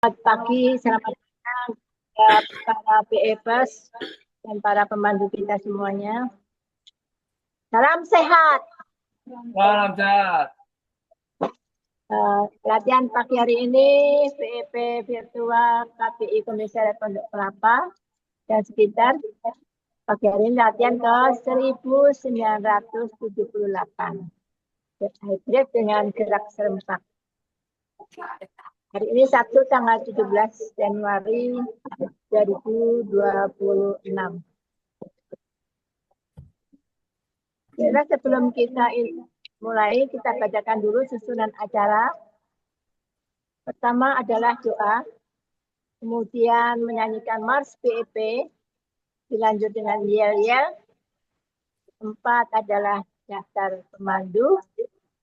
Selamat pagi, selamat siang para PEPers dan para pemandu kita semuanya. Salam sehat. Salam sehat. Latihan pagi hari ini PEP virtual KPI Komisariat Pondok Kelapa dan sekitar. Pagi hari ini latihan ke 1978. Hybrid dengan gerak serempak. Hari ini Sabtu tanggal 17 Januari 2026. Jadi sebelum kita mulai, kita bacakan dulu susunan acara. Pertama adalah doa, kemudian menyanyikan Mars PEP, dilanjut dengan yel-yel. 4 adalah daftar pemandu,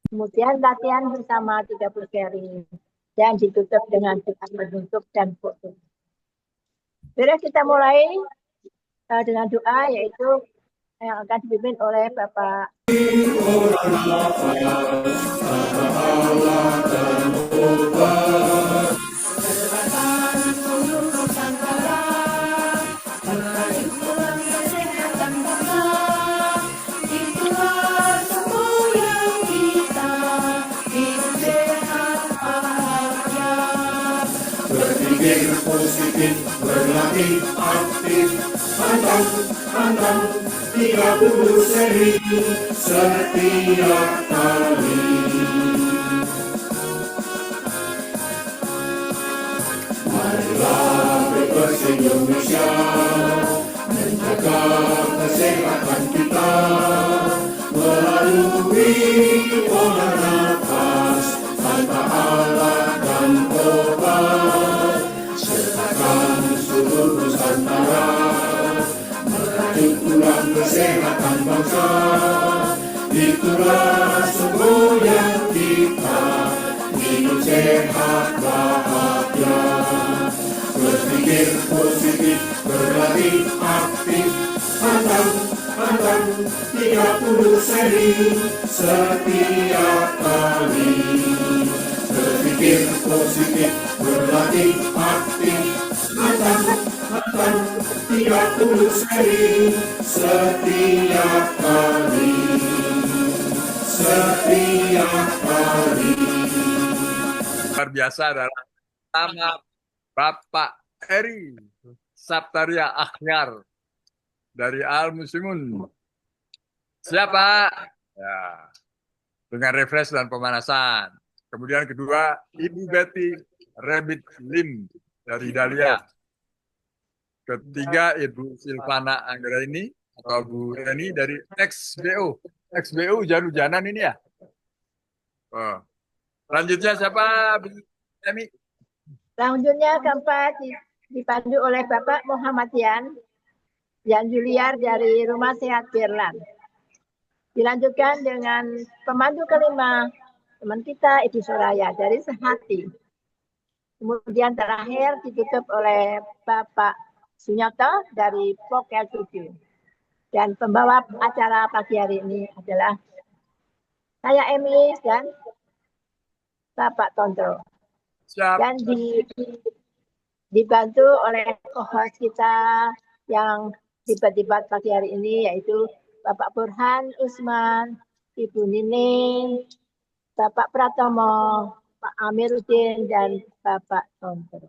kemudian latihan bersama 30 carry, dan ditutup dengan doa penutup dan foto. Jadi kita mulai dengan doa, yaitu yang akan dipimpin oleh Bapak berpikir positif, berlatih aktif, pantang 30 seri setiap kali. Marilah PEPers Indonesia menjaga kesehatan kita melalui pola nafas tanpa alat dan obat. Sertakan seluruh Nusantara merajut ulang kesehatan bangsa. Itulah semboyan kita, hidup sehat bahagia. Berpikir positif, berlatih aktif, pantang 30 seri setiap kali. Berpikir positif, berlatih aktif, pantang 30 seri setiap kali. Luar biasa adalah nama Bapak Eri Saptaria Akhyar dari Al Muslimun. Siapa? Ya, dengan refresh dan pemanasan. Kemudian kedua, Ibu Betty Rabbit Lim dari Dahlia. Ketiga, Ibu Silvana Anggraini atau Bu Reni dari XBO. XBO Hujan-Hujanan ini ya. Oh. Selanjutnya siapa? Bu Emi. Selanjutnya keempat dipandu oleh Bapak Muhammad Yan Juliar dari Rumah Sehat Birlan. Dilanjutkan dengan pemandu kelima, teman kita Ibu Soraya dari Sehati. Kemudian terakhir ditutup oleh Bapak Sunyoto dari Pokel 7. Dan pembawa acara pagi hari ini adalah saya Emi dan Bapak Tonto. Siap. Dan dibantu oleh co-host kita yang tiba-tiba pagi hari ini, yaitu Bapak Burhan Usman, Ibu Nining, Bapak Pratomo, Pak Amiruddin, dan Bapak Tonto.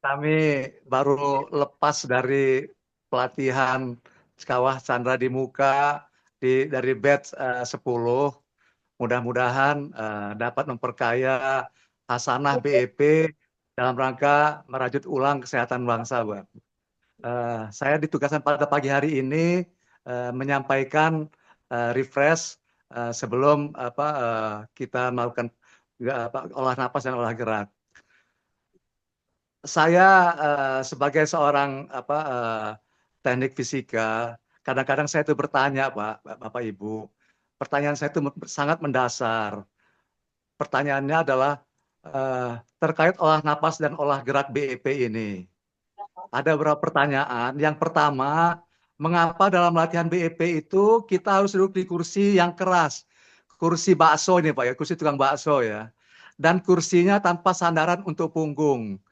Kami baru lepas dari pelatihan Kawah Chandra di Muka dari batch 10. Mudah-mudahan dapat memperkaya hasanah BEP dalam rangka merajut ulang kesehatan bangsa, Mbak. Saya ditugaskan pada pagi hari ini menyampaikan refresh sebelum kita melakukan olah napas dan olah gerak. Saya sebagai seorang teknik fisika, kadang-kadang saya itu bertanya, Pak, Bapak Ibu. Pertanyaan saya itu sangat mendasar. Pertanyaannya adalah terkait olah napas dan olah gerak BEP ini. Ada beberapa pertanyaan. Yang pertama, mengapa dalam latihan BEP itu kita harus duduk di kursi yang keras? kursi bakso ini Pak ya, kursi tukang bakso ya. Dan kursinya tanpa sandaran untuk punggung.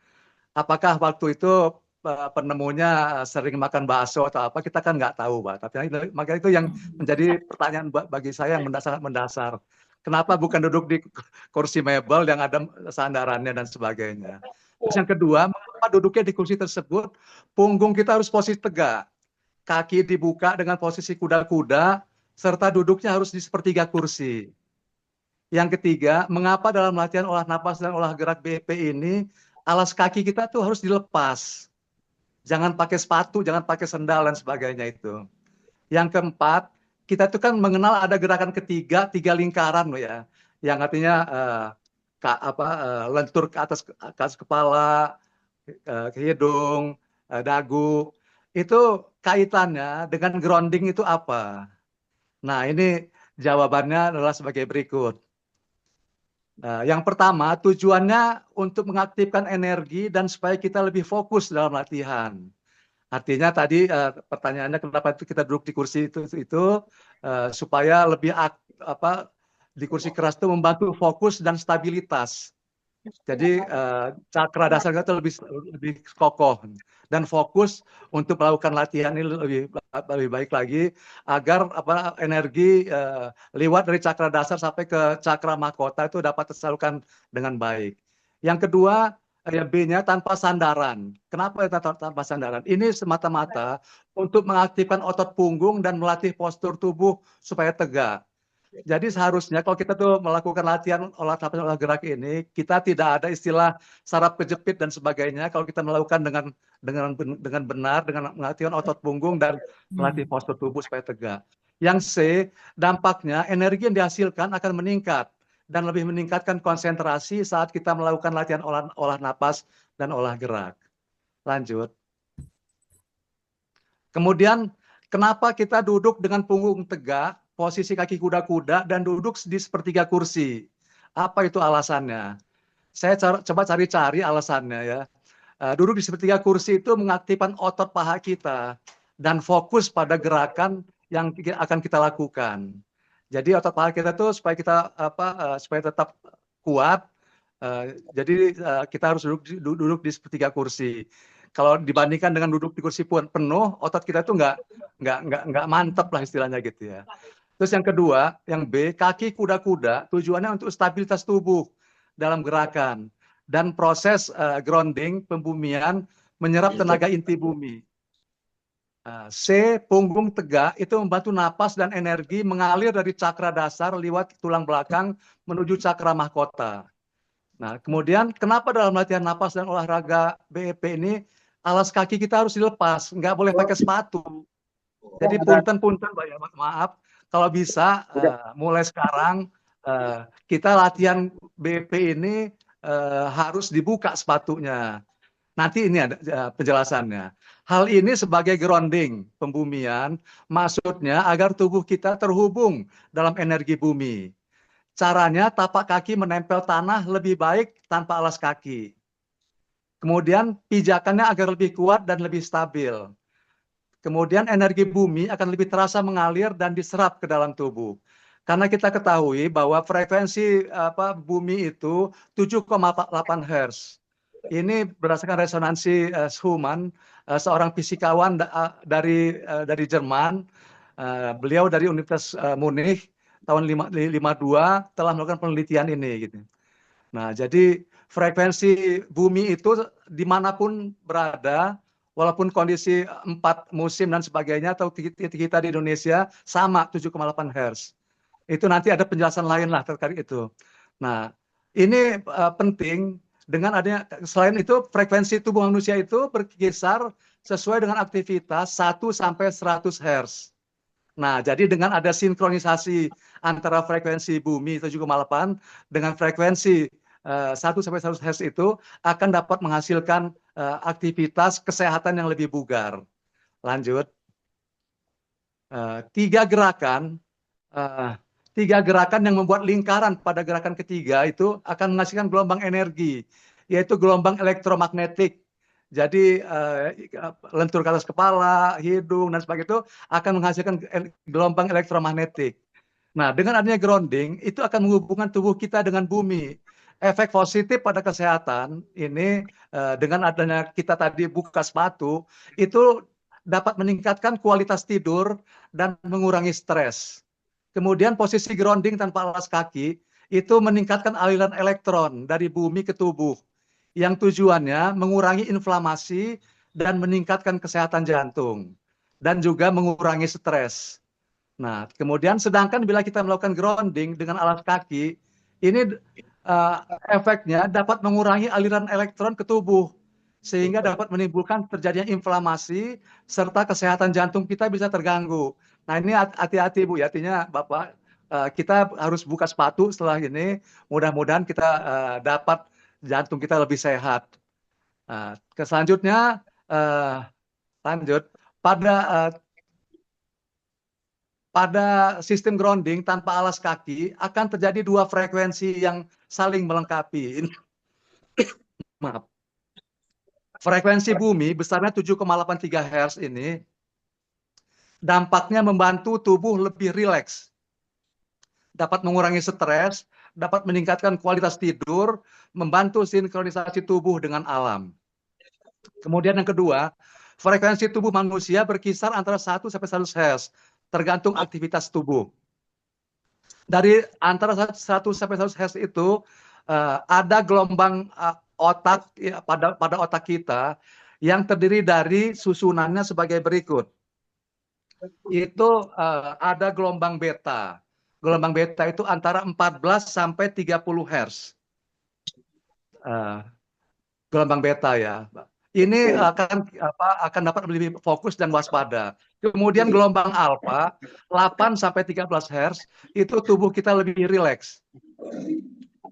Apakah waktu itu penemunya sering makan bakso atau apa, kita kan nggak tahu Pak. Tapi makanya itu yang menjadi pertanyaan bagi saya yang sangat mendasar. Kenapa bukan duduk di kursi mebel yang ada sandarannya dan sebagainya. Terus yang kedua, mengapa duduknya di kursi tersebut, punggung kita harus posisi tegak. Kaki dibuka dengan posisi kuda-kuda, serta duduknya harus di sepertiga kursi. Yang ketiga, mengapa dalam latihan olah napas dan olah gerak BP ini, alas kaki kita tuh harus dilepas. Jangan pakai sepatu, jangan pakai sendal dan sebagainya itu. Yang keempat, kita tuh kan mengenal ada gerakan ketiga, 3 lingkaran loh ya. Yang artinya lentur ke atas kepala, ke hidung, dagu. Itu kaitannya dengan grounding itu apa? Nah, ini jawabannya adalah sebagai berikut. Yang pertama, tujuannya untuk mengaktifkan energi dan supaya kita lebih fokus dalam latihan. Artinya tadi pertanyaannya kenapa kita duduk di kursi itu supaya lebih di kursi keras itu membantu fokus dan stabilitas. Jadi cakra dasar kita lebih kokoh dan fokus untuk melakukan latihan ini lebih baik lagi agar energi lewat dari cakra dasar sampai ke cakra mahkota itu dapat tersalurkan dengan baik. Yang kedua, B-nya tanpa sandaran. Kenapa tanpa sandaran? Ini semata-mata untuk mengaktifkan otot punggung dan melatih postur tubuh supaya tegak. Jadi seharusnya kalau kita tuh melakukan latihan olah napas olah gerak ini, kita tidak ada istilah saraf kejepit dan sebagainya. Kalau kita melakukan dengan benar, dengan melatih otot punggung dan melatih postur tubuh supaya tegak. Yang C, dampaknya energi yang dihasilkan akan meningkat dan lebih meningkatkan konsentrasi saat kita melakukan latihan olah napas dan olah gerak. Lanjut. Kemudian, kenapa kita duduk dengan punggung tegak, posisi kaki kuda-kuda, dan duduk di sepertiga kursi? Apa itu alasannya? Saya coba cari-cari alasannya ya. Duduk di sepertiga kursi itu mengaktifkan otot paha kita dan fokus pada gerakan yang akan kita lakukan. Jadi otot paha kita tuh supaya kita supaya tetap kuat. Jadi kita harus duduk di sepertiga kursi. Kalau dibandingkan dengan duduk di kursi penuh, otot kita tuh nggak mantap lah istilahnya gitu ya. Terus yang kedua, yang B, kaki kuda-kuda tujuannya untuk stabilitas tubuh dalam gerakan dan proses grounding, pembumian, menyerap tenaga inti bumi. C, punggung tegak itu membantu napas dan energi mengalir dari cakra dasar lewat tulang belakang menuju cakra mahkota. Nah, kemudian kenapa dalam latihan napas dan olahraga BEP ini alas kaki kita harus dilepas, nggak boleh pakai sepatu. Jadi punten-punten, maaf, kalau bisa mulai sekarang kita latihan BP ini harus dibuka sepatunya. Nanti ini ada penjelasannya. Hal ini sebagai grounding, pembumian, maksudnya agar tubuh kita terhubung dalam energi bumi. Caranya tapak kaki menempel tanah lebih baik tanpa alas kaki. Kemudian pijakannya agar lebih kuat dan lebih stabil. Kemudian energi bumi akan lebih terasa mengalir dan diserap ke dalam tubuh. Karena kita ketahui bahwa frekuensi bumi itu 7,8 Hz. Ini berdasarkan resonansi Schumann, seorang fisikawan dari Jerman. Beliau dari Universitas Munich tahun 52 telah melakukan penelitian ini. Gitu. Nah, jadi frekuensi bumi itu dimanapun berada, walaupun kondisi 4 musim dan sebagainya atau kita di Indonesia sama 7,8 Hz. Itu nanti ada penjelasan lain lah terkait itu. Nah, ini penting dengan adanya, selain itu frekuensi tubuh manusia itu berkisar sesuai dengan aktivitas 1 sampai 100 Hz. Nah, jadi dengan ada sinkronisasi antara frekuensi bumi 7,8 dengan frekuensi 1 sampai 100 Hz itu akan dapat menghasilkan aktivitas kesehatan yang lebih bugar. Lanjut. Tiga gerakan yang membuat lingkaran pada gerakan ketiga itu akan menghasilkan gelombang energi, yaitu gelombang elektromagnetik. Jadi lentur ke atas kepala, hidung, dan sebagainya itu akan menghasilkan gelombang elektromagnetik. Nah, dengan adanya grounding, itu akan menghubungkan tubuh kita dengan bumi. Efek positif pada kesehatan ini dengan adanya kita tadi buka sepatu, itu dapat meningkatkan kualitas tidur dan mengurangi stres. Kemudian posisi grounding tanpa alas kaki, itu meningkatkan aliran elektron dari bumi ke tubuh, yang tujuannya mengurangi inflamasi dan meningkatkan kesehatan jantung, dan juga mengurangi stres. Nah, kemudian sedangkan bila kita melakukan grounding dengan alas kaki, ini eh, efeknya dapat mengurangi aliran elektron ke tubuh, sehingga dapat menimbulkan terjadinya inflamasi, serta kesehatan jantung kita bisa terganggu. Nah, ini hati-hati Bu, ya. Artinya Bapak, kita harus buka sepatu setelah ini, mudah-mudahan kita dapat jantung kita lebih sehat. Selanjutnya, lanjut, pada sistem grounding tanpa alas kaki akan terjadi dua frekuensi yang saling melengkapi. Maaf. Frekuensi bumi besarnya 7,83 Hz ini dampaknya membantu tubuh lebih rileks, dapat mengurangi stres, dapat meningkatkan kualitas tidur, membantu sinkronisasi tubuh dengan alam. Kemudian yang kedua, frekuensi tubuh manusia berkisar antara 1 sampai 100 Hz, tergantung aktivitas tubuh. Dari antara 1 sampai 100 Hz itu ada gelombang otak pada otak kita yang terdiri dari susunannya sebagai berikut. Itu ada gelombang beta. Gelombang beta itu antara 14 sampai 30 Hz. Gelombang beta ya. Ini akan dapat lebih fokus dan waspada. Kemudian gelombang alfa 8 sampai 13 Hz itu tubuh kita lebih rileks.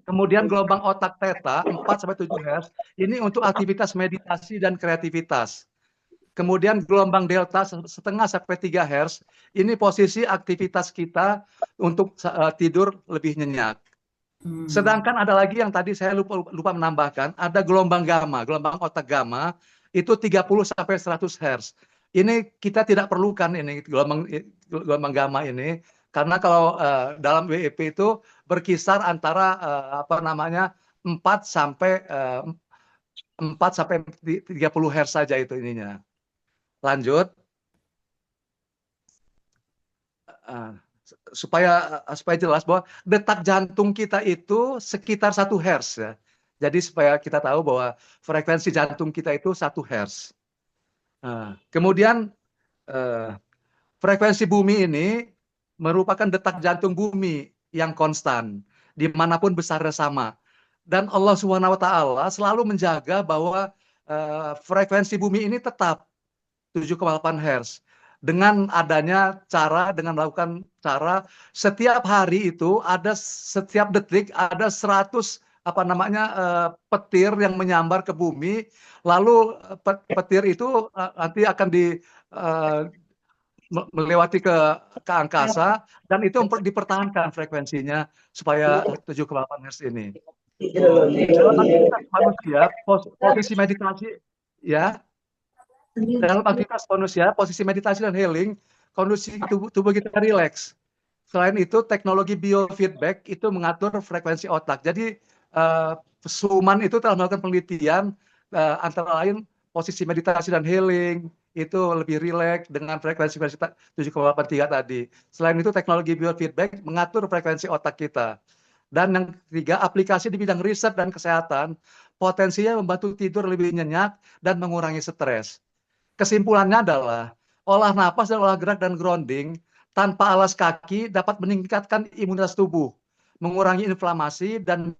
Kemudian gelombang otak theta 4 sampai 7 Hz ini untuk aktivitas meditasi dan kreativitas. Kemudian gelombang delta setengah sampai 3 Hz ini posisi aktivitas kita untuk tidur lebih nyenyak. Sedangkan ada lagi yang tadi saya lupa menambahkan, ada gelombang gamma, gelombang otak gamma itu 30 sampai 100 Hz. Ini kita tidak perlukan ini gelombang gamma ini, karena kalau dalam WEP itu berkisar antara 4 sampai 30 Hz saja itu ininya. Lanjut. Supaya jelas bahwa detak jantung kita itu sekitar 1 Hz ya. Jadi supaya kita tahu bahwa frekuensi jantung kita itu 1 Hz. Kemudian frekuensi bumi ini merupakan detak jantung bumi yang konstan, dimanapun besarnya sama. Dan Allah SWT selalu menjaga bahwa frekuensi bumi ini tetap 7,8 Hz. Dengan adanya dengan melakukan cara setiap hari itu ada, setiap detik ada 100 petir yang menyambar ke bumi, lalu petir itu nanti akan melewati ke angkasa, dan itu dipertahankan frekuensinya supaya 7,8 Hz ini. Dalam aktivitas manusia, posisi meditasi ya. Dalam aktivitas manusia, posisi meditasi dan healing, kondisi tubuh kita rileks. Selain itu, teknologi biofeedback itu mengatur frekuensi otak. Jadi, Suman itu telah melakukan penelitian, antara lain posisi meditasi dan healing, itu lebih rileks dengan frekuensi 7,83 tadi. Selain itu, teknologi biofeedback mengatur frekuensi otak kita. Dan yang ketiga, aplikasi di bidang riset dan kesehatan, potensinya membantu tidur lebih nyenyak dan mengurangi stres. Kesimpulannya adalah olah napas dan olah gerak dan grounding tanpa alas kaki dapat meningkatkan imunitas tubuh, mengurangi inflamasi, dan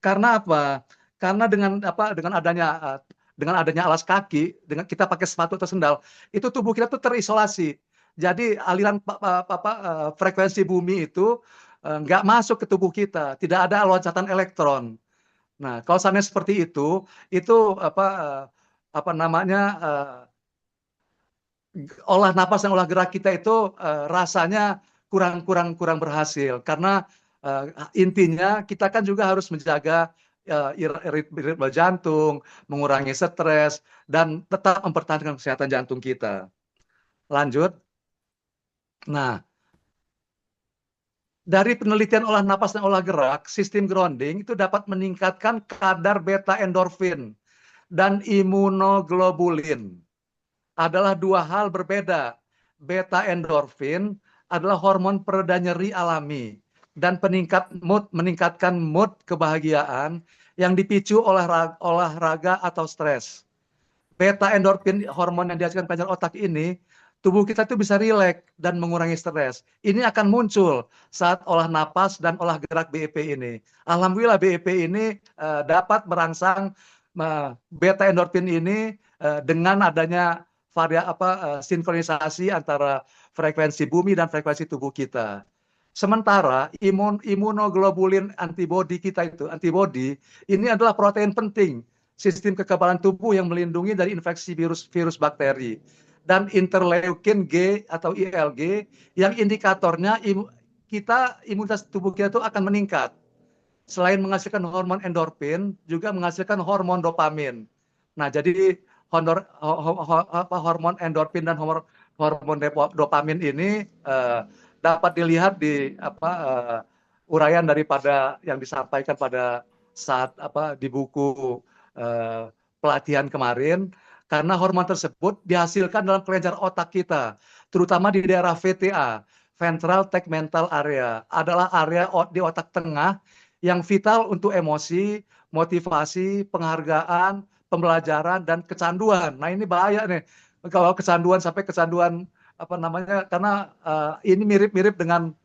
karena apa? Karena dengan adanya alas kaki, dengan kita pakai sepatu atau sendal, itu tubuh kita tuh terisolasi. Jadi aliran frekuensi bumi itu nggak masuk ke tubuh kita, tidak ada loncatan elektron. Nah, kalau seandainya seperti itu olah napas dan olah gerak kita itu rasanya kurang berhasil, karena intinya kita kan juga harus menjaga ritme jantung, mengurangi stres, dan tetap mempertahankan kesehatan jantung kita. Lanjut. Nah, dari penelitian olah napas dan olah gerak, sistem grounding itu dapat meningkatkan kadar beta endorfin dan imunoglobulin. Adalah dua hal berbeda. Beta endorfin adalah hormon pereda nyeri alami dan meningkatkan mood kebahagiaan yang dipicu olahraga atau stres. Beta endorfin, hormon yang dihasilkan panjang otak ini, tubuh kita itu bisa rileks dan mengurangi stres. Ini akan muncul saat olah napas dan olah gerak BEP ini. Alhamdulillah BEP ini dapat merangsang beta endorfin ini dengan adanya sinkronisasi antara frekuensi bumi dan frekuensi tubuh kita. Sementara imunoglobulin antibodi kita itu, antibodi ini adalah protein penting sistem kekebalan tubuh yang melindungi dari infeksi virus bakteri. Dan interleukin G atau ILG yang indikatornya imunitas tubuh kita itu akan meningkat. Selain menghasilkan hormon endorfin, juga menghasilkan hormon dopamin. Nah, jadi hormon endorfin dan hormon dopamin ini dapat dilihat di uraian daripada yang disampaikan pada saat di buku pelatihan kemarin, karena hormon tersebut dihasilkan dalam kelenjar otak kita, terutama di daerah VTA, ventral tegmental area, adalah area di otak tengah yang vital untuk emosi, motivasi, penghargaan, pembelajaran, dan kecanduan. Nah, ini bahaya nih kalau kecanduan sampai kecanduan karena ini mirip-mirip dengan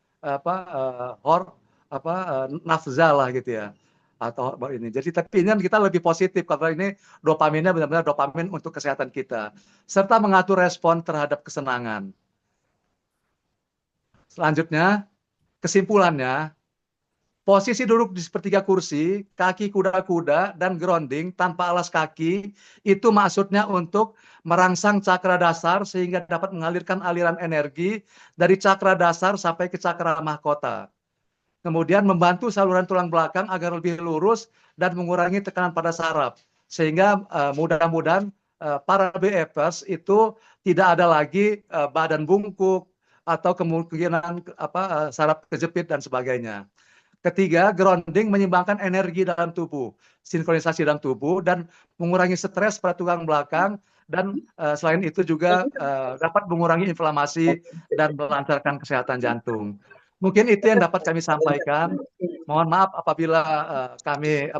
nafza lah gitu ya, atau ini. Jadi tapi ini kita lebih positif karena ini dopaminnya benar-benar dopamin untuk kesehatan kita, serta mengatur respon terhadap kesenangan. Selanjutnya, kesimpulannya, posisi duduk di sepertiga kursi, kaki kuda-kuda, dan grounding tanpa alas kaki, itu maksudnya untuk merangsang cakra dasar sehingga dapat mengalirkan aliran energi dari cakra dasar sampai ke cakra mahkota. Kemudian membantu saluran tulang belakang agar lebih lurus dan mengurangi tekanan pada saraf. Sehingga mudah-mudahan para BFers itu tidak ada lagi badan bungkuk atau kemungkinan saraf kejepit dan sebagainya. Ketiga, grounding menyeimbangkan energi dalam tubuh, sinkronisasi dalam tubuh, dan mengurangi stres pada tulang belakang, dan selain itu juga dapat mengurangi inflamasi dan melancarkan kesehatan jantung. Mungkin itu yang dapat kami sampaikan. Mohon maaf apabila kami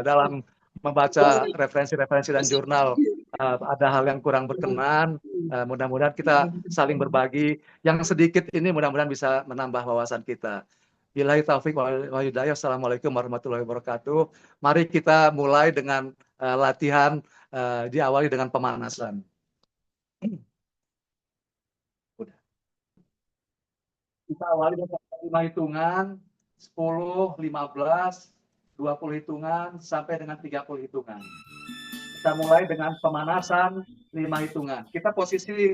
dalam membaca referensi-referensi dan jurnal ada hal yang kurang berkenan. Mudah-mudahan kita saling berbagi. Yang sedikit ini mudah-mudahan bisa menambah wawasan kita. Billahi taufik wal hidayah. Assalamualaikum warahmatullahi wabarakatuh. Mari kita mulai dengan latihan, diawali dengan pemanasan. Udah. Kita awali dengan 5 hitungan, 10, 15, 20 hitungan, sampai dengan 30 hitungan. Kita mulai dengan pemanasan 5 hitungan. Kita posisi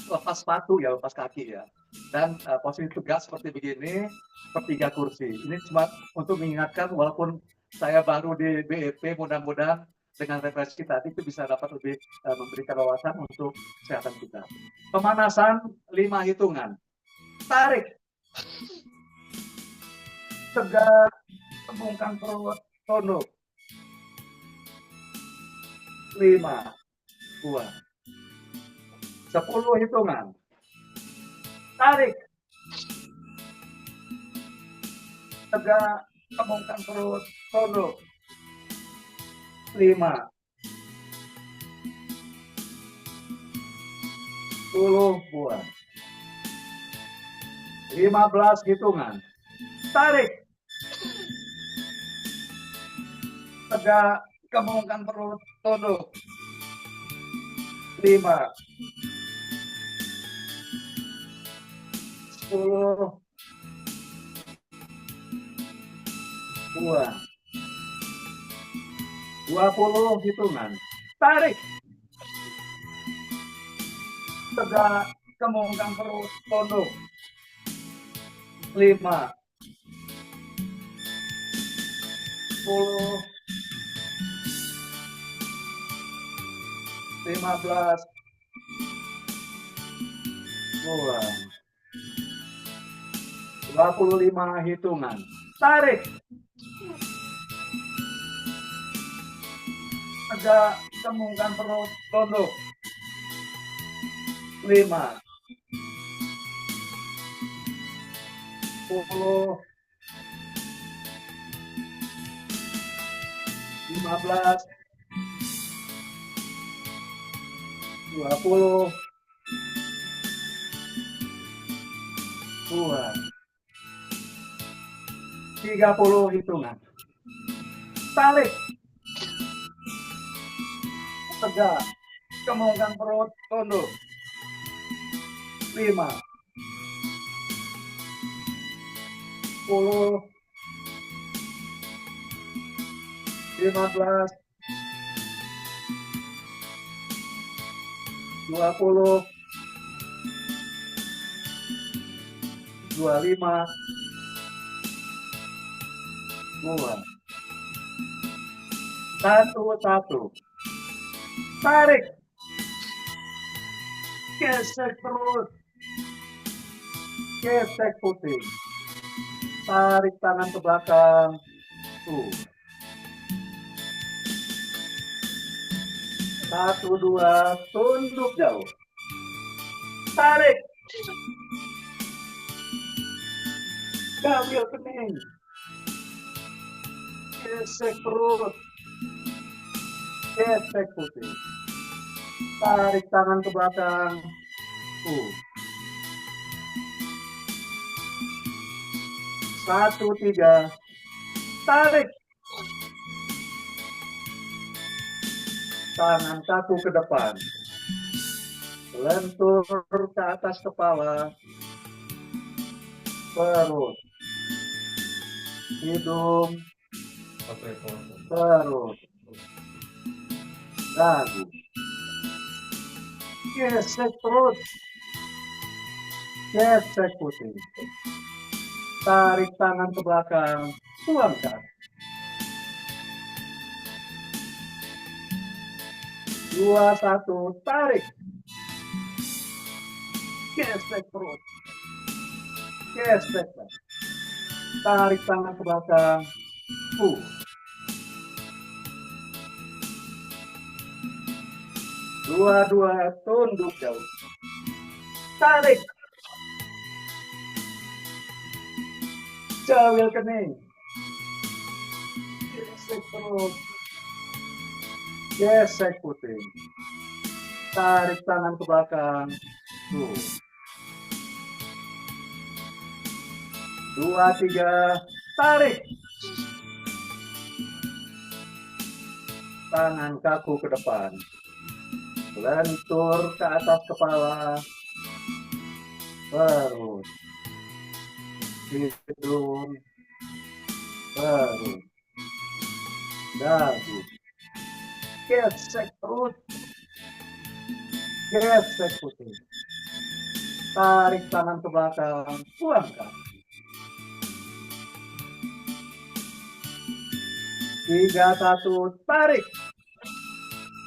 lepas sepatu ya, lepas kaki ya. Dan posisi tegak seperti begini, sepertiga kursi. Ini cuma untuk mengingatkan, walaupun saya baru di BEP, mudah-mudahan dengan referensi tadi itu bisa dapat lebih memberikan wawasan untuk kesehatan kita. Pemanasan 5 hitungan. Tarik. Tegak, kembangkan perut, tunduk. 5, 2, 10 hitungan. Tarik. Tegak, kembangkan perut, tunduk. 5, 10, buang. 15 hitungan. Tarik. Tegak, kembangkan perut, tunduk. 5, 10, buang. 20 hitungan. Tarik. Tegak, kembangkan perut, tunduk. 5, 10, 15, buang. 25 hitungan. Tarik. Tegak, kemungkan perut, tunduk. 5. 10. 15. 20. 2. 30 hitungan. Tarik. Tegak. Kemungkan perut, tunduk. 5. 10. 15. 20. 25. 2. 1. Tarik. Gesek perut. Gesek putih. Tarik tangan ke belakang. Tuh. 1, 2, tunduk jauh. Tarik. Ambil kening. Gesek perut. Gesek putih. Tarik tangan ke belakang. 1, 3. Tarik. Tangan kaku ke depan. Lentur ke atas kepala. Perut. Hidung. Perut. Dagu. Gesek perut. Gesek putih. Tarik tangan ke belakang. Tuang ke atas. 2, 1, tarik. Gesek perut. Gesek. Tarik tangan ke belakang. 2, tunduk jauh. Tarik. Jawil kening. Gesek perut. Gesek putih. Tarik tangan ke belakang. 2, 3. Tarik. Tangan kaku ke depan. Lentur ke atas kepala. Perut. Hidung. Perut. Dagu. Gesek perut. Gesek putih. Tarik tangan ke belakang. Buang ke atas. 3, 1, tarik.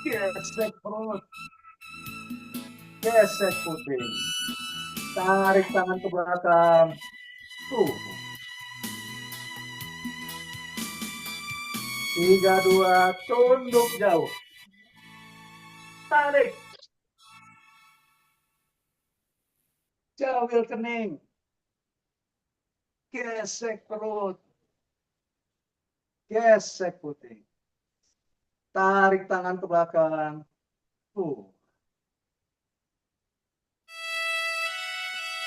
Gesek perut. Gesek putih. Tarik tangan ke belakang. 3, 2, tunduk jauh. Tarik. Jawil kening. Gesek perut. Gesek putih. Tarik tangan ke belakang.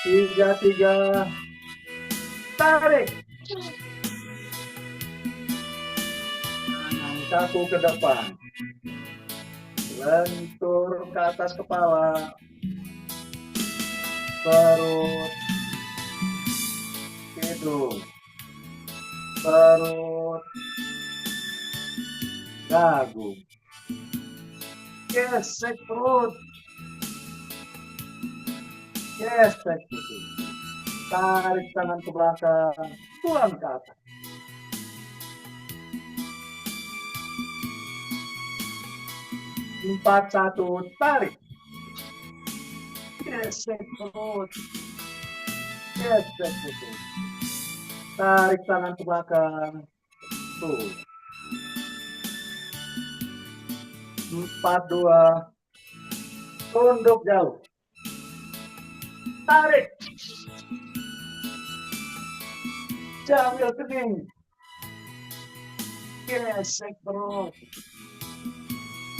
3, 3. Tarik. Tangan kaku ke depan. Lentur ke atas kepala. Perut. Hidung. Perut. Dagu. Gesek perut. Gesek putih. Tarik tangan ke belakang. Tuang ke atas. 4, 1, tarik. Gesek perut. Gesek putih. Tarik tangan ke belakang. Tuh. 4, 2. Tunduk jauh. Tarik. Jamil kening. Gesek terus.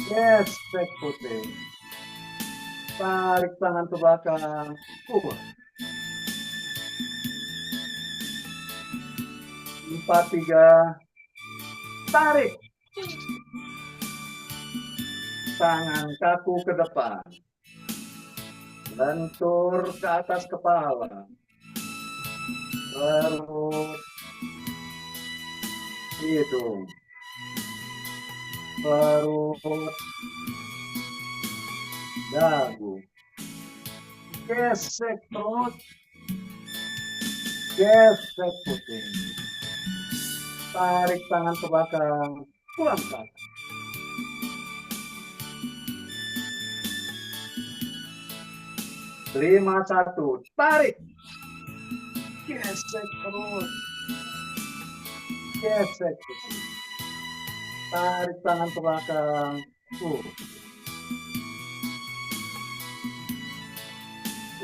Gesek putih. Tarik tangan ke belakang. 4, 3. Tarik. Tangan kaku ke depan. Lentur ke atas kepala. Perut. Hidung. Perut. Dagu. Gesek terus. Gesek putih. Tarik tangan ke belakang. Pulang ke atas. 5-1. Tarik. Gesek terus. Gesek putih. Tarik tangan ke belakang.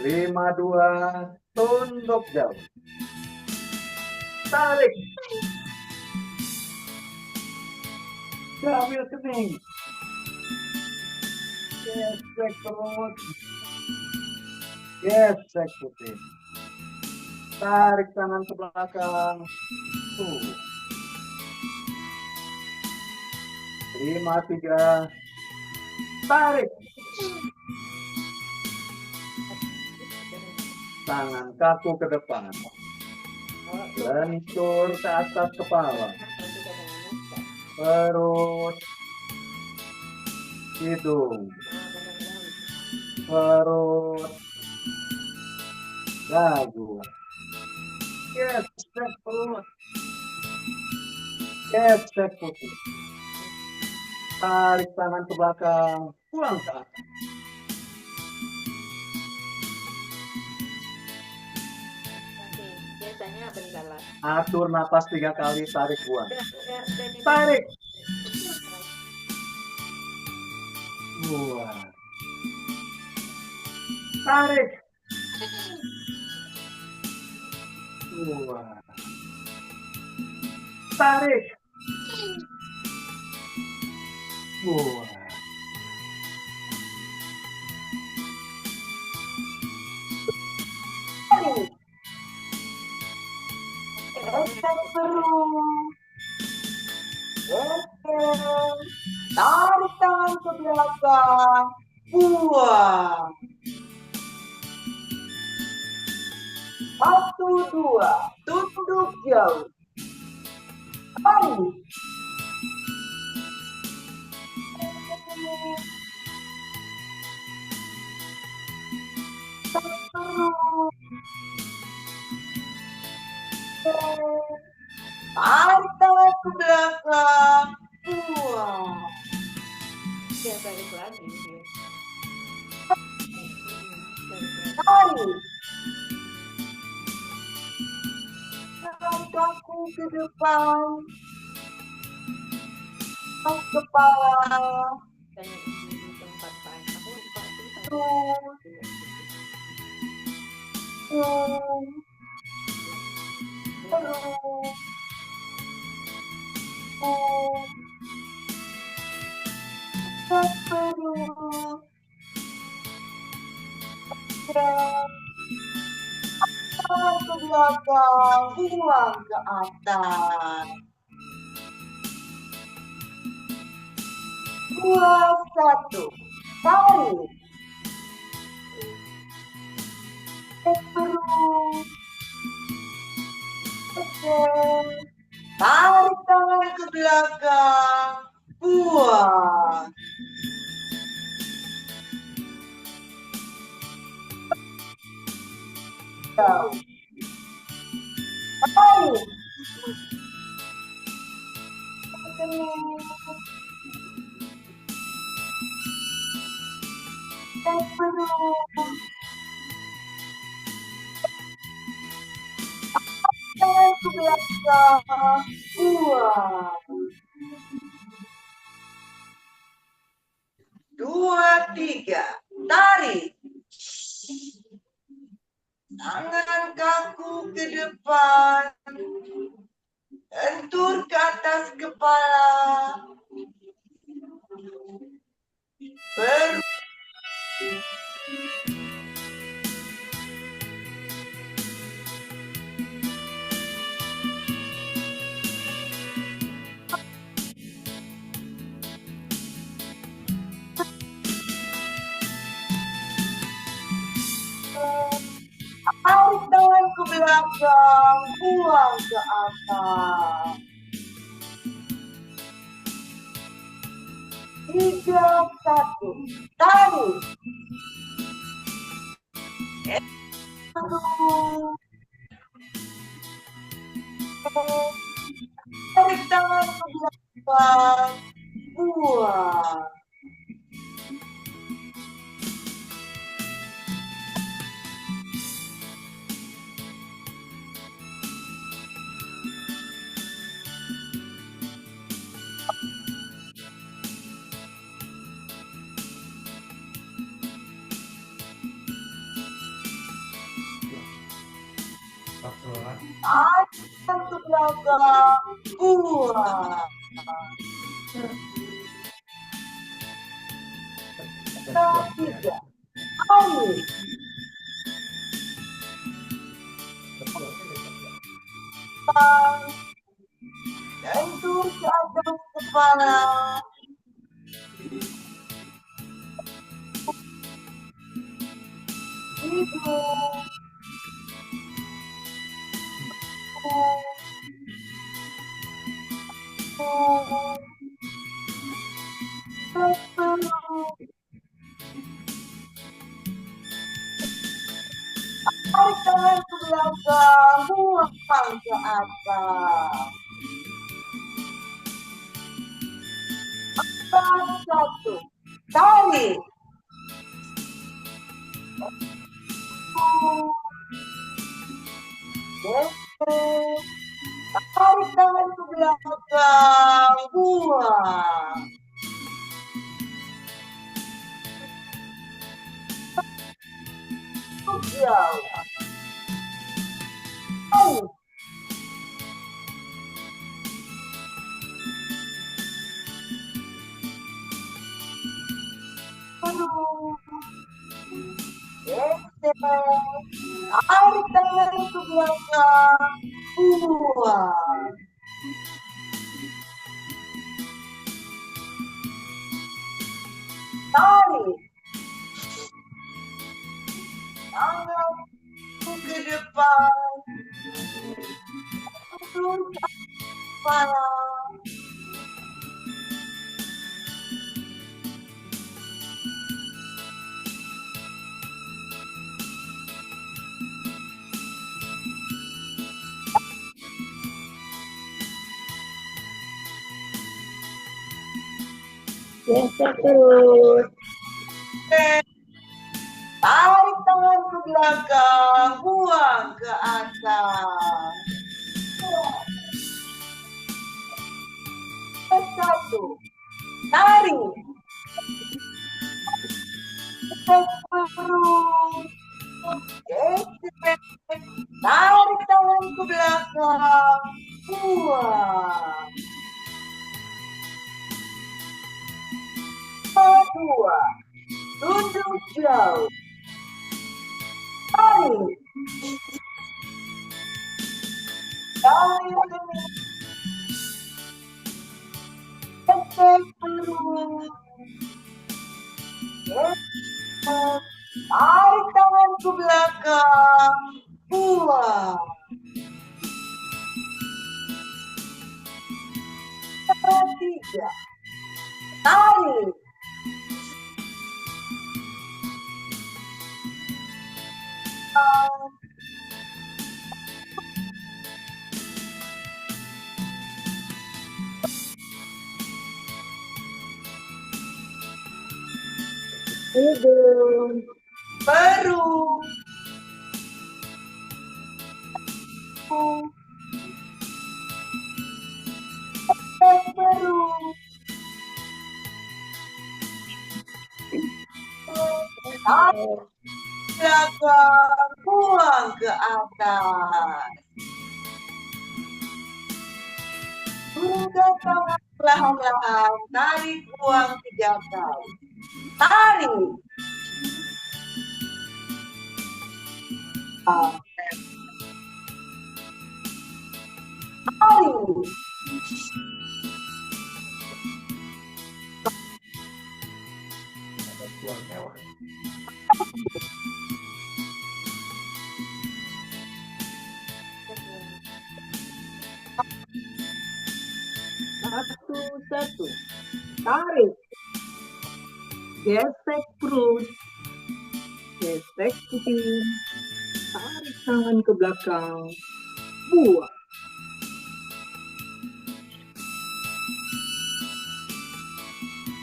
5-2. Tunduk jauh. Tarik. Jamil kening. Gesek terus. Gesek putih. Tarik tangan ke belakang. 5-3. Tarik. Tangan kaku ke depan. Lentur ke atas kepala. Perut. Hidung. Perut. Dagu. Gesek perut. Gesek putih. Tarik tangan ke belakang. Pulang ke atas. Biasanya bengalan. Atur napas 3 kali. Tarik buang. Tarik. Buang. Tarik. Buang. Tarik. Buang. Gesek perut. Gesek. Tarik tangan ke belakang. Buang. 1, 2. Tunduk jauh. Tarik. Tarik tangan ke belakang. Buang. Dia balik lagi dia. Tarik. Tangan kaku ke depan. Atas kepala. Dan di tempat lain. Aku lupa sih. Terus. Terus. Perut. Tangan ke belakang, buang ke atas. 2, 1. Tarik. Perut. Tarik tangan ke belakang, buang. Jauh. Tarik. Perut. ke belakang. Buang. 2, 3. Tarik. Tangan kaku ke depan. Lentur ke atas kepala. Tarik tangan ke belakang, buang ke atas. 3, 1. Tarik. Tarik tangan ke belakang, buang. 1 ke belakang, buang. 3, tarik. Lentur ke atas kepala. Hidung. Tarik tangan ke belakang, buang ke atas. 1, tarik. Tarik tangan ke belakang, buang. 3, tarik. Tarik tangan ke belakang, buang. 'Tarik'. Tangan ke depan. Turunkan kepala. Geser terus. Tarik tangan ke belakang, buang ke atas. 1, tarik. Perut. Geser. Tarik tangan ke belakang, buang. 2, tunduk jauh. Tarik. Tarik. Geser perut. Geser. Tarik tangan ke belakang, buang. 3, tarik. Hidung. Perut. belakang, buang ke atas. Turunkan tangan perlahan-lahan, tarik buang 3 kali. Tarik. Tarik. Satu-satu. Tarik. Gesek perut. Gesek kuping. Tarik tangan ke belakang. Buang.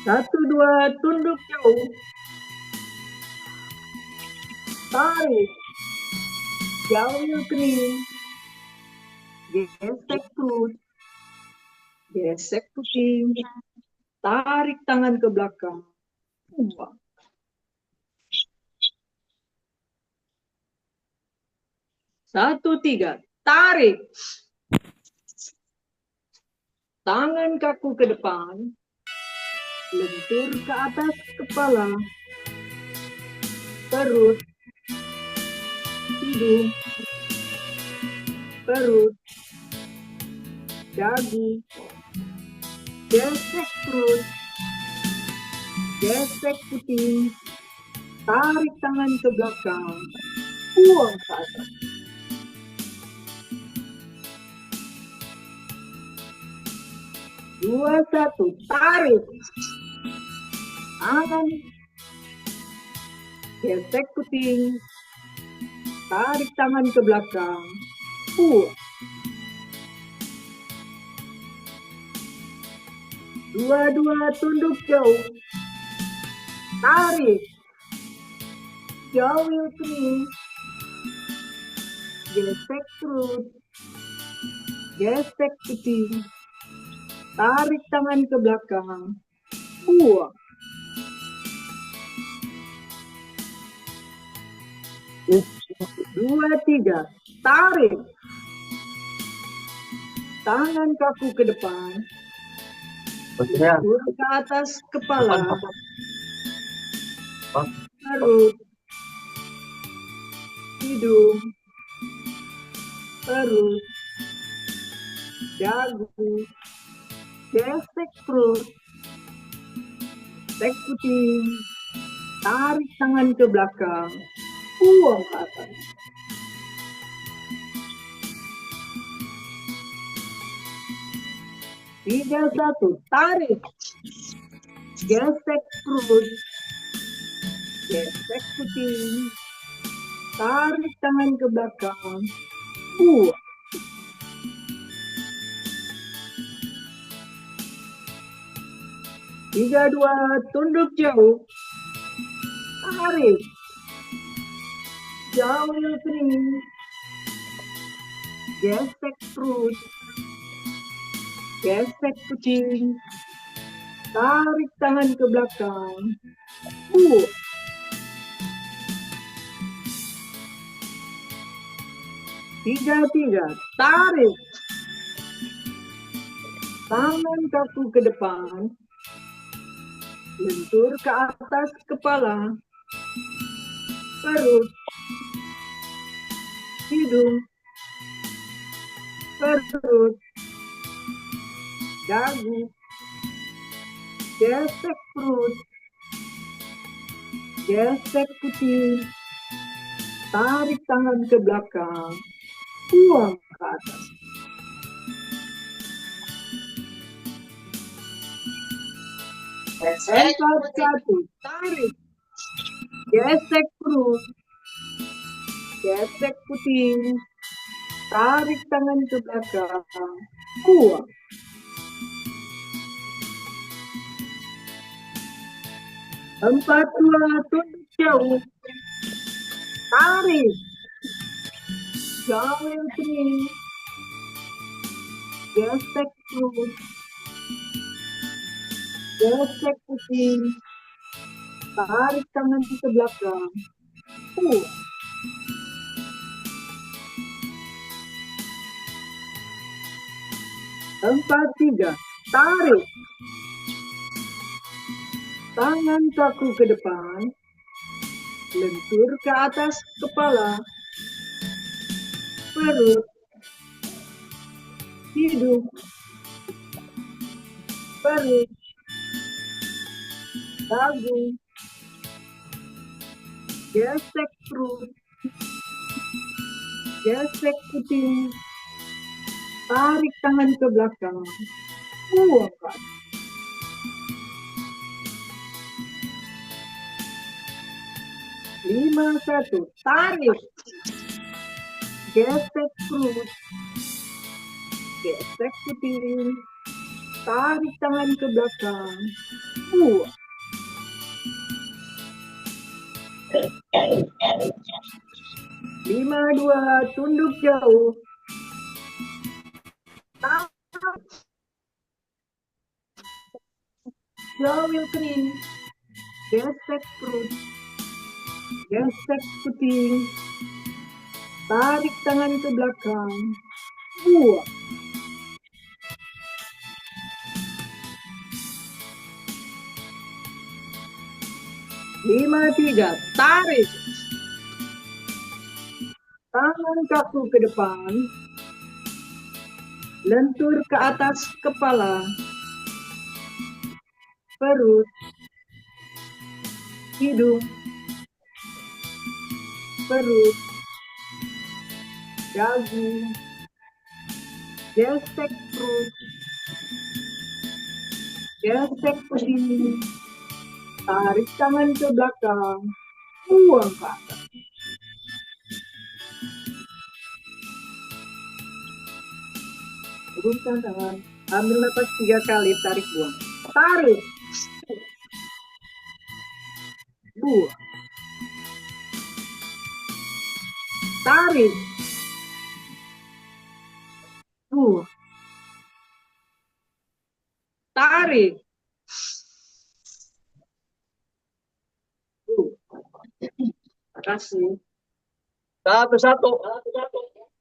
Satu, dua, tunduk jauh. Tarik. Jauh kening. Gesek perut. Gesek kuping. Tarik tangan ke belakang. Buang. Satu, tiga. Tarik. Tangan kaku ke depan. Lentur ke atas kepala. Perut. Hidung. Perut. Dagu. Gesek perut. Gesek kuping. Tarik tangan ke belakang. Buang ke atas. Dua, satu. Tarik. Tangan. Gesek kuping. Tarik tangan ke belakang. Buang. Dua-dua tunduk jauh. Tarik. Jauh kening. Gesek perut. Gesek kuping. Tarik tangan ke belakang. Buang. Dua, tiga. Tarik. Tangan kaku ke depan. Turun ke atas kepala. Perut. Hidung. Perut. Dagu. Gesek perut. Gesek kuping. Tarik tangan ke belakang. Buang ke atas. Tiga, satu. Tarik. Gesek perut. Gesek kuping. Tarik tangan ke belakang. Buang. Tiga, dua. Tunduk jauh. Tarik. Jauh kening. Gesek perut. Gesek kucing. Tarik tangan ke belakang. Buang. Tiga, tiga. Tarik. Tangan kaku ke depan. Lentur ke atas kepala. Perut. Hidung. Perut. Dagu. Gesek perut. Gesek kuping. Tarik tangan ke belakang. Buang ke atas. Empat, satu. Tarik. Gesek perut. Gesek kuping. Tarik tangan ke belakang. Buang. Empat, dua. Tunduk jauh. Tarik. Jauh kening. Gesek perut. Gesek kuping. Tarik tangan ke belakang. Buang. Empat, tiga. Tarik. Tangan kaku ke depan. Lentur ke atas kepala. Perut. Hidung. Perut. Dagu. Gesek perut. Gesek kuping. Tarik tangan ke belakang. Buang ke atas. 5-1. Tarik. Gesek perut. Gesek kuping. Tarik tangan ke belakang. Buang. 5-2. Tunduk jauh. Tarik. Jauh kering. Gesek perut. Gesek kuping. Tarik tangan ke belakang. Buang. 5-3. Tarik. Tangan kaku ke depan. Lentur ke atas kepala. Perut. Hidung. Perut. Dagu. Gesek perut. Gesek kuping. Tarik tangan ke belakang. Buang ke atas. Turunkan tangan. Ambil napas 3 kali. Tarik buang. Tarik. Buang. Tarik. Buang. Tarik. Terima kasih. 1-1.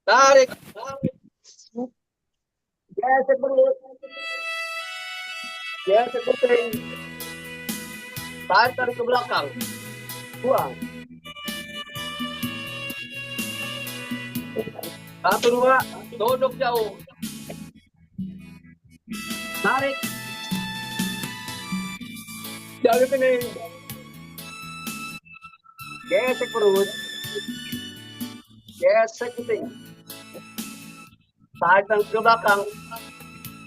Tarik. Gesek perut. Gesek kuping. Tarik ke belakang. Buang. 1-2. Tunduk jauh. Tarik. Jauh kening. Gesek perut. Gesek kuping. Tarik ke belakang.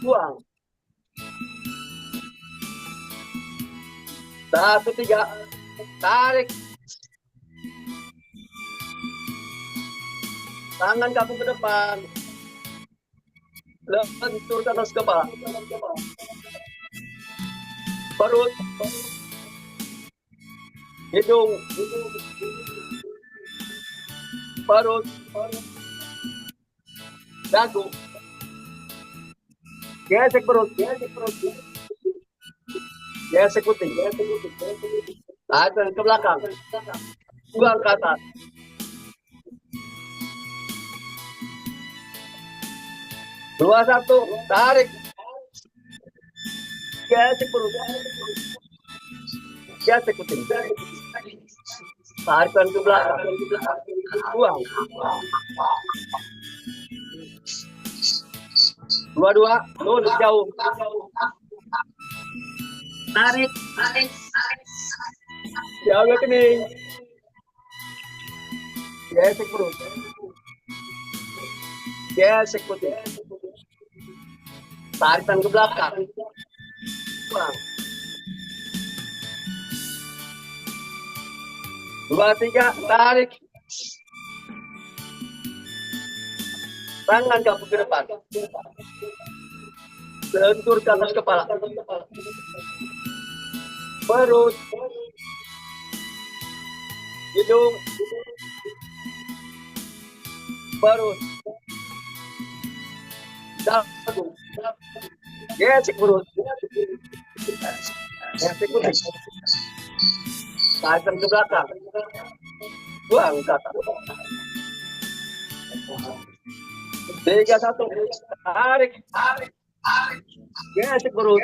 Buang. 1-3. Tarik. Tangan kaku ke depan. Lentur ke atas kepala. Perut. Hidung. Perut. Dagu. Gesek perut. Gesek kuping. Tarik ke belakang. Buang ke atas. 2-1. Tarik. Gesek perut. Gesek kuping. Tarik ke belakang. Buang. 2-2. Tunduk jauh. Tarik. Jauh kening. Gesek perut. Gesek putih. Tarik ke belakang. Buang. 2-3. Tarik. Tangan kaku ke depan. Lentur ke atas kepala. Perut. Hidung. Perut. Dagu. Gesek perut. Gesek putih. Tarik ke belakang. Buang ke atas. 3, 1. Tarik. Gesek perut.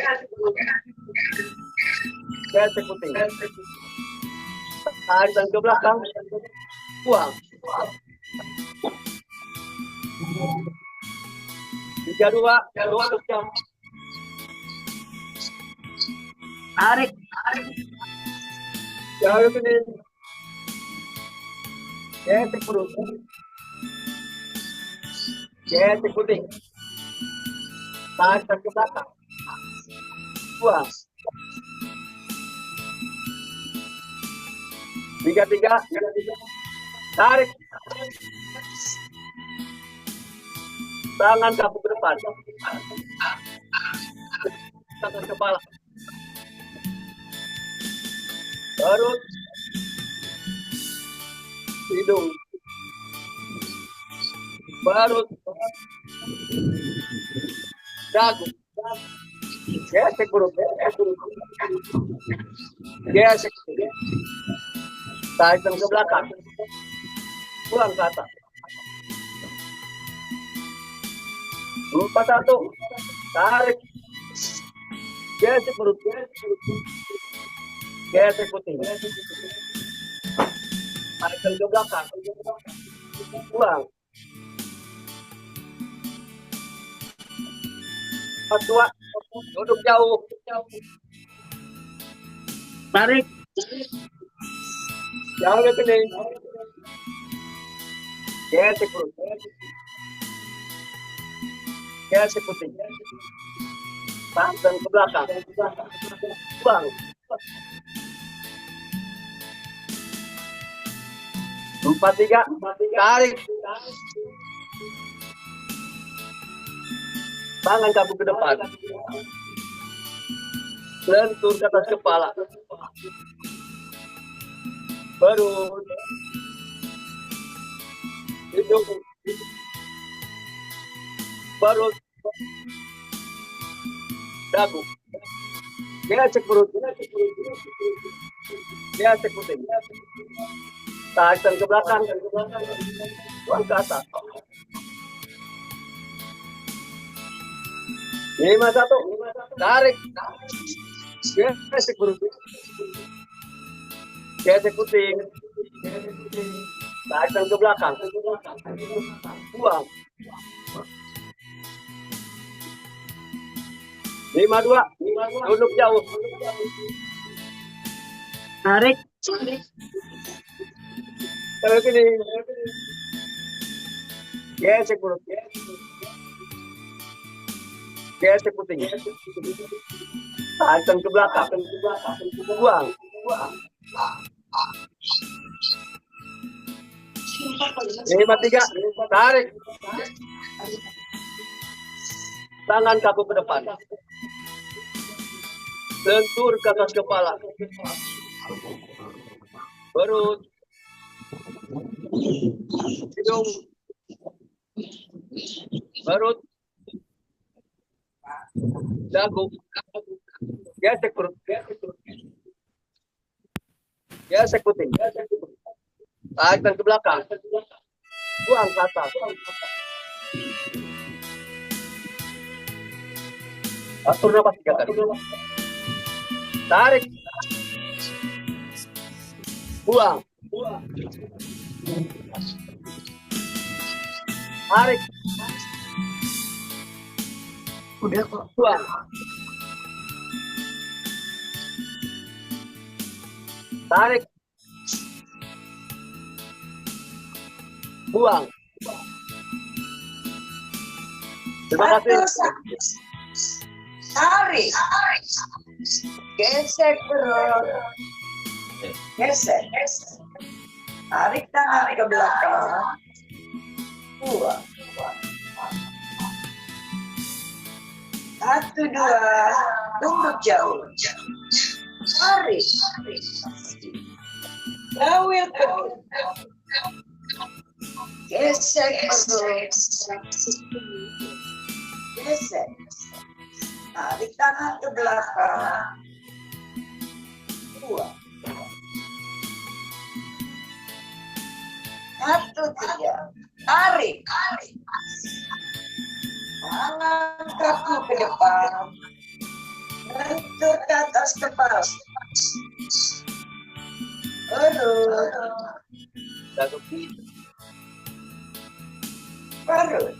Gesek puting. Tarik ke belakang. Buang. 3, 2 untuk jam. Tarik. Jauh ke sini. Gesek perut. Gesek puting. Tarik ke belakang. Buang. 3. Tarik. Tangan kapu ke depan. Tangan kepala. Perut. Hidung. Perut. Dagu. Gesek perut. Gesek. Tarik ke belakang. Buang ke atas. 4, 1. Tarik. Gesek perut. Gesek puting. Tarik ke belakang. Buang. 4, 2. Duduk jauh. Tarik. Jauh ke sini. Gesek perut. Gesek puting. Tarik ke belakang. Buang. 4, 3. Tarik. Tangan kamu ke depan. Lentur ke atas kepala. Perut. Hidung. Perut. Dagu. Gesek perut. Gesek puting. Tarik ke belakang. Buang ke atas. 5, 1. Tarik. Gesek perut. Gesek puting. Tarik ke belakang. Buang. 5, 2. Duduk jauh. Tarik. Tarik ini. Gesek perut. Gesek puting. Tarik ke belakang. Buang. 5, 3. Tarik. Tangan kaku ke depan. Lentur ke atas kepala. Perut. Hidung. Perut. Dagu. Gesek perut. Gesek puting. Tarik ke belakang. Buang ke atas. Atur nafas 3 kali. Tarik. Buang. Tarik. Udah kok. Buang. Tarik. Buang. Terima kasih. Tarik. Gesek perut. Gesek. Tarik tangan ke belakang. Buang. 1, 2. Tunduk jauh. Tarik. Jauh perut. Gesek perut. Gesek. Tarik tangan ke belakang. Buang. 1, 3. Tarik. Tangan kaku ke depan. Bentuk ke atas kepala. Perut. Perut.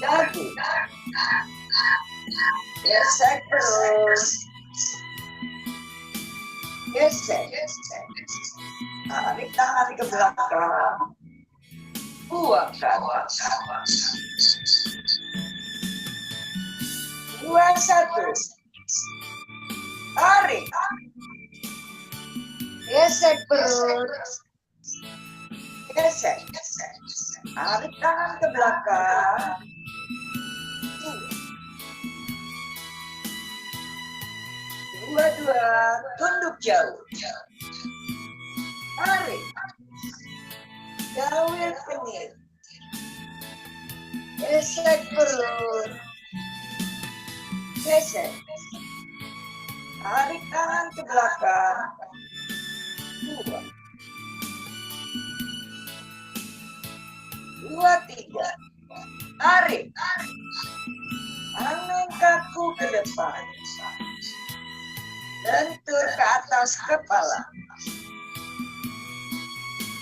Dagu. Gesek perut. Gesek. Tarik tangan ke belakang. Buang ke atas. 2, 1. Tarik. Gesek perut. Gesek. Tarik tangan ke belakang. 2, 2. Tunduk jauh. Tarik. Jawil kening. Gesek perut. Gesek. Tarik tangan ke belakang. 2, 3. Tarik. Tangan kaku ke depan. Lentur ke atas kepala.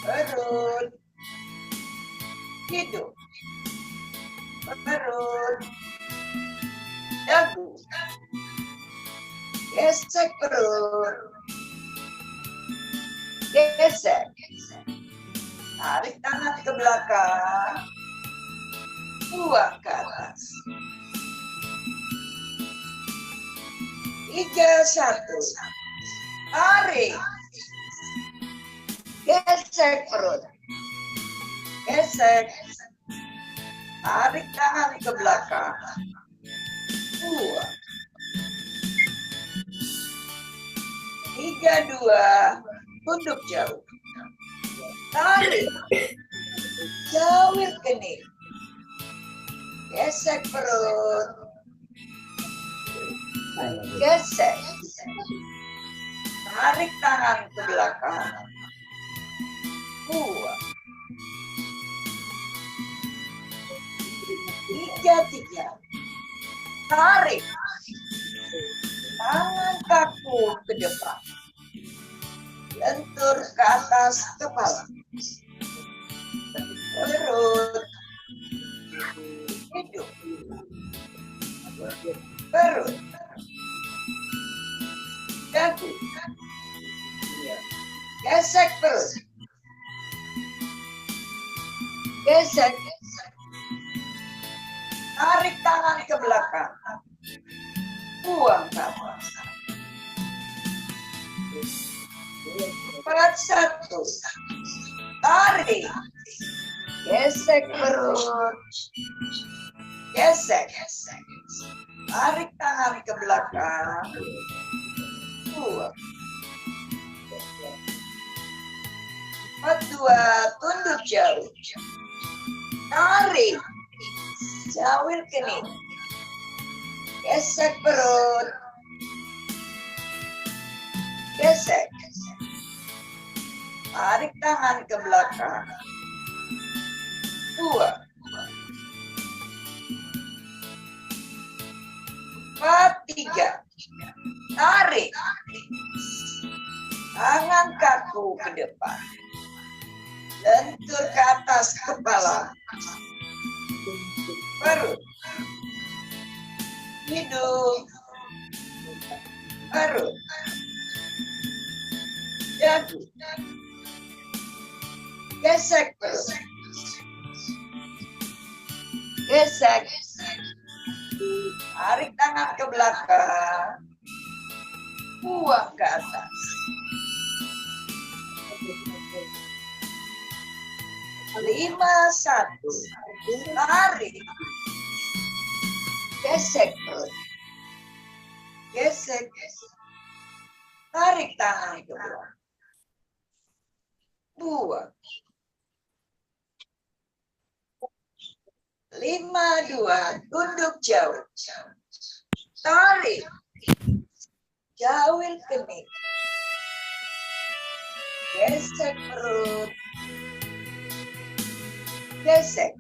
Perut. Hidung. Perut. Dagu. Gesek perut. Gesek. Tarik tangan ke belakang. Buang ke atas. 3, 1. Tarik. Gesek perut. Gesek. Tarik tangan ke belakang. Buang. 3, 2. Tunduk jauh. Tarik. Jawil kening. Gesek perut. Gesek. Tarik tangan ke belakang. Buang. 3, 3. Tarik. Tangan kaku ke depan. Lentur ke atas kepala. Perut. Hidung. Perut. Dagu. Gesek perut. Gesek. Tarik tangan ke belakang. Buang ke atas. 4, 1. Tarik. Gesek perut. Gesek. Tarik tangan ke belakang. Buang. 4, 2. Tunduk jauh. Tarik. Jawil kening. Gesek perut. Gesek. Tarik tangan ke belakang. 2. 4, 3. Tarik. Tangan kaku ke depan. Lentur ke atas kepala. Perut. Hidung. Perut. Dagu. Gesek perut. Gesek. Tarik tangan ke belakang. Buang ke atas. 5, 1. Tarik. Gesek perut. Gesek. Tarik tangan ke belakang. Buang. 5, 2. Tunduk jauh. Tarik. Jawil kening. Gesek perut. Gesek.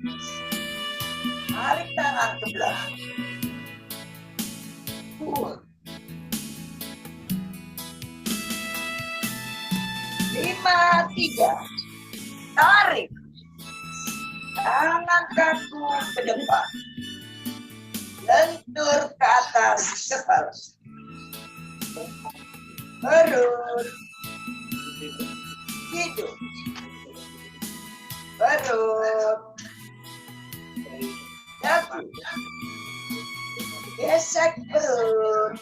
Tarik tangan ke belakang. Buang. 5, 3. Tarik. Tangan kaku ke depan. Lentur ke atas kepala. Perut. Hidung. Perut. Dagu. Gesek perut.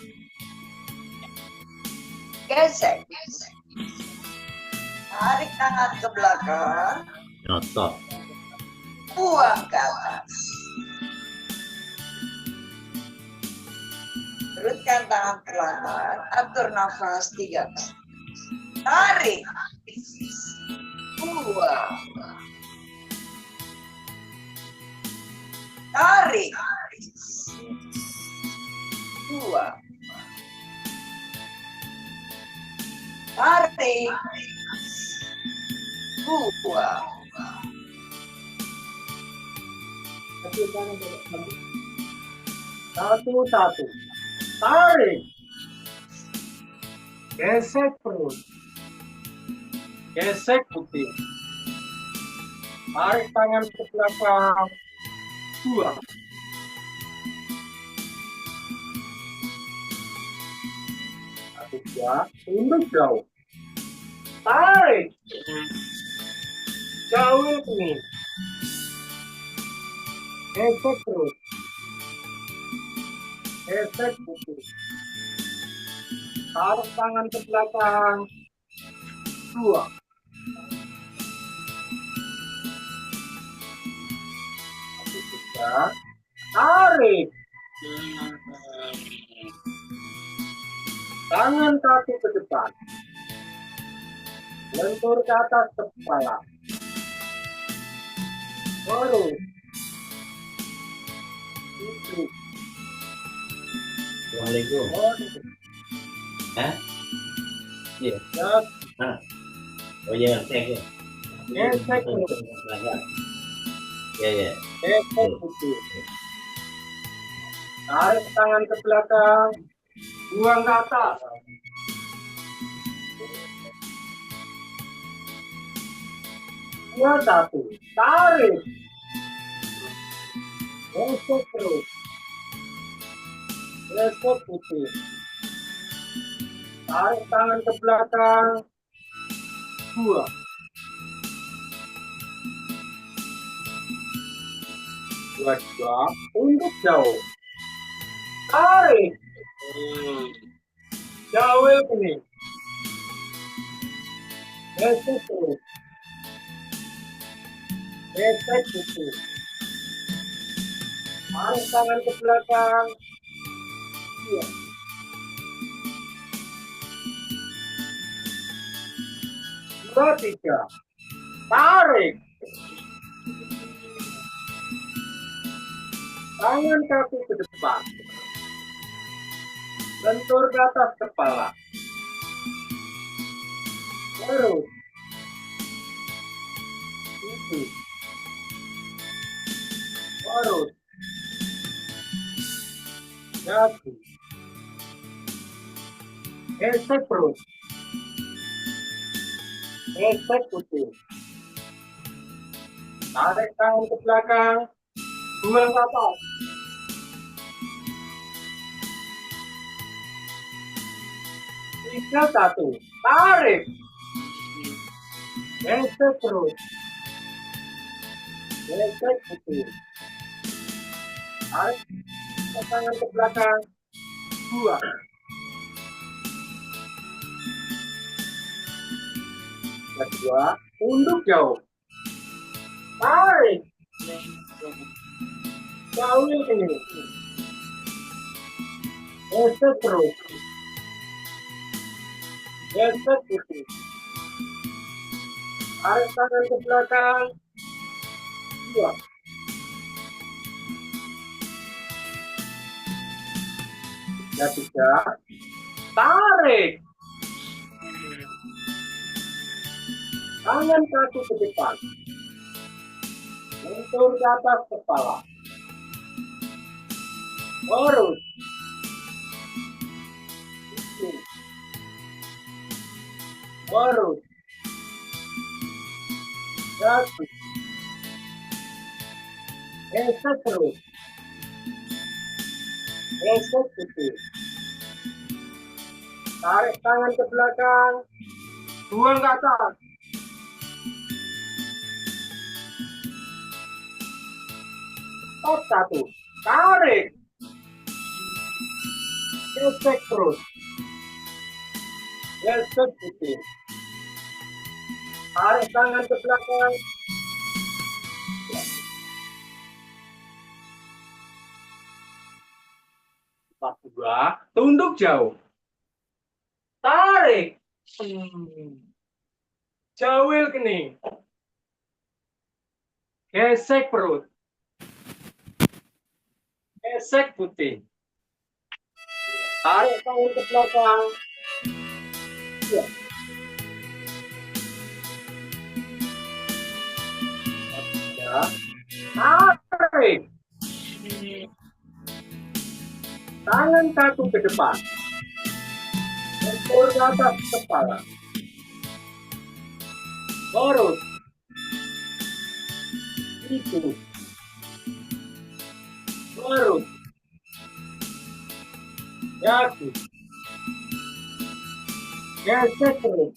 Gesek. Tarik tangan ke belakang. Nyotot. Buang ke atas. Turunkan tangan perlahan. Atur nafas 3 kali. Tarik. Buang. Tarik. Buang. Tarik. Buang. Satu. Tarik. Gesek perut. Gesek putih. Tarik tangan ke belakang. Buang. Tiga. Tunduk jauh. Tarik. Jauh ini. Gesek perut. Gesek putih. Tarik tangan ke belakang. Buang. Tiga. Tarik. Tangan kaki ke depan. Lentur ke atas kepala. Perut. Hidung. Assalamualaikum. Hah? Iya. Gesek. Oh iya, cek ya. Gesek perut. Ya ya. Gesek putih. Tarik tangan ke belakang. Buang ke atas. Dua, satu. Tarik. Gesek perut. Gesek putih. Tarik tangan ke belakang. Buang. Dua, untuk jauh. Tarik. Jauh ini. Gesek perut. Gesek putih. Tarik tangan ke belakang. Buang. Dua, tiga. Tarik. Tangan kaki ke depan. Lentur ke atas kepala. Perut. Hidung. Perut. Dagu. Gesek perut. Gesek putih. Tarik tangan ke belakang. Buang ke atas. Tiga, satu. Tarik. Gesek perut. Gesek putih. Tarik tangan ke belakang. Buang. Kedua, tunduk jauh. Tarik. Jauh ini. Gesek perut. Gesek putih. Tarik tangan ke belakang. Buang. Tiga. Tarik. Tangan kaki ke depan. Lentur ke atas kepala. Lurus. Lurus. Satu. Gesek terus. Gesek putih. Tarik tangan ke belakang. Buang ke atas. Stop satu. Tarik. Gesek terus. Gesek putih. Tarik tangan ke belakang. Empat dua. Tunduk jauh. Tarik. Jawil kening. Gesek perut. Gesek putih. Tarik tangan ke belakang. Ya. Ya. Tarik. Tangan kaki ke depan. Lentur ke atas kepala. Lurus. Itu. Lurus. Kaki. Gesek terus.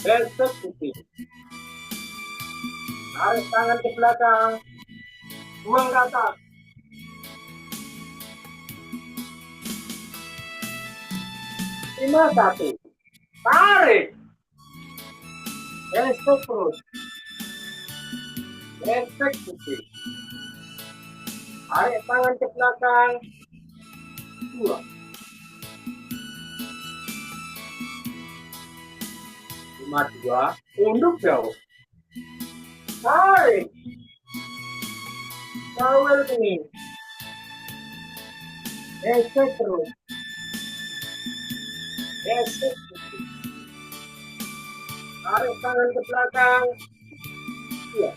Gesek putih. Tarik tangan ke belakang. Buang ke atas. Lima satu. Tarik. Gesek terus. Gesek putih. Tarik tangan ke belakang. Dua. Lima dua. Tunduk jauh. Tarik. Jawil kening. Gesek terus. Gesek putih. Tarik tangan ke belakang. Iya.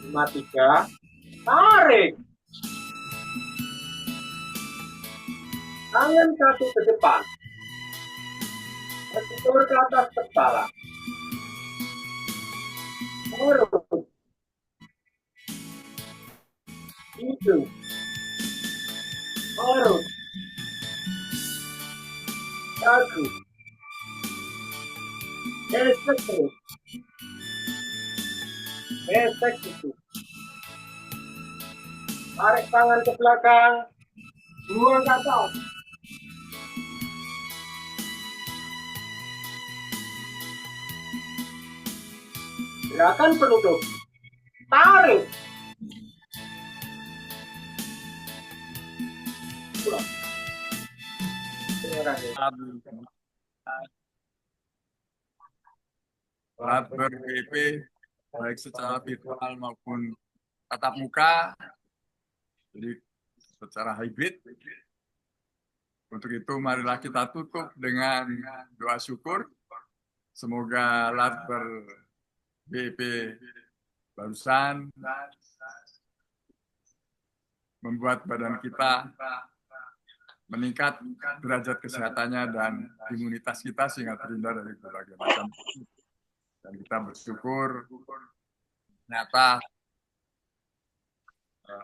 Lima tiga. Tarik. Tangan kaki ke depan. Lentur ke atas kepala. Lurus. Hidung. Lurus. Kaki. Gesek terus. Gesek itu. Tarik tangan ke belakang. Buang ke atas. Gerakan penutup. Tarik. Pulang. Terima kasih. Saat ber-BP baik secara virtual maupun tatap muka, jadi secara hybrid. Untuk itu marilah kita tutup dengan doa syukur. Semoga Latber BP barusan membuat badan kita meningkat derajat kesehatannya dan imunitas kita sehingga terhindar dari berbagai macam penyakit. Dan kita bersyukur ternyata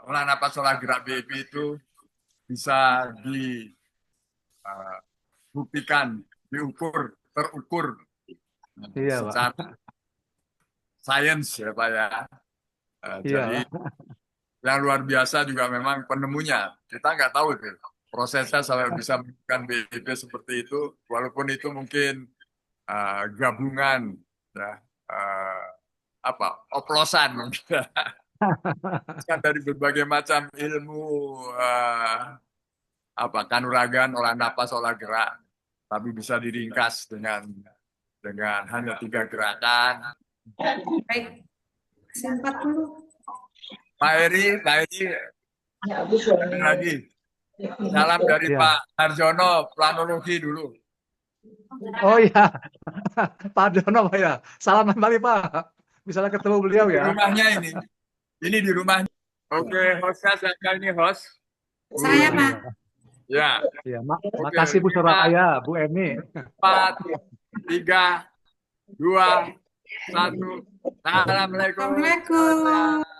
olah napas olah gerak BP itu bisa dibuktikan, terukur Iya, Pak. secara sains ya Pak ya. Jadi yang luar biasa juga memang penemunya. Kita nggak tahu itu prosesnya sampai bisa menemukan BIP seperti itu, walaupun itu mungkin gabungan ya oplosan mungkin dari berbagai macam ilmu kanuragan, olah napas, olah gerak, tapi bisa diringkas dengan hanya 3 gerakan. Baik, 40. Pak Eri, ada lagi. Salam dari Iya. Pak Harjono, planologi dulu. Oh iya, Pak Dono Pak ya. Salam kembali Pak. Misalnya ketemu beliau Di ya. rumahnya ini. Ini di rumahnya. Oke, hostnya siapa ini host? Saya, Pak. Ya, Iya, Oke, makasih Bu 5, Soraya, Bu Eni. 4, 3, 2, 1. Assalamualaikum. Assalamualaikum.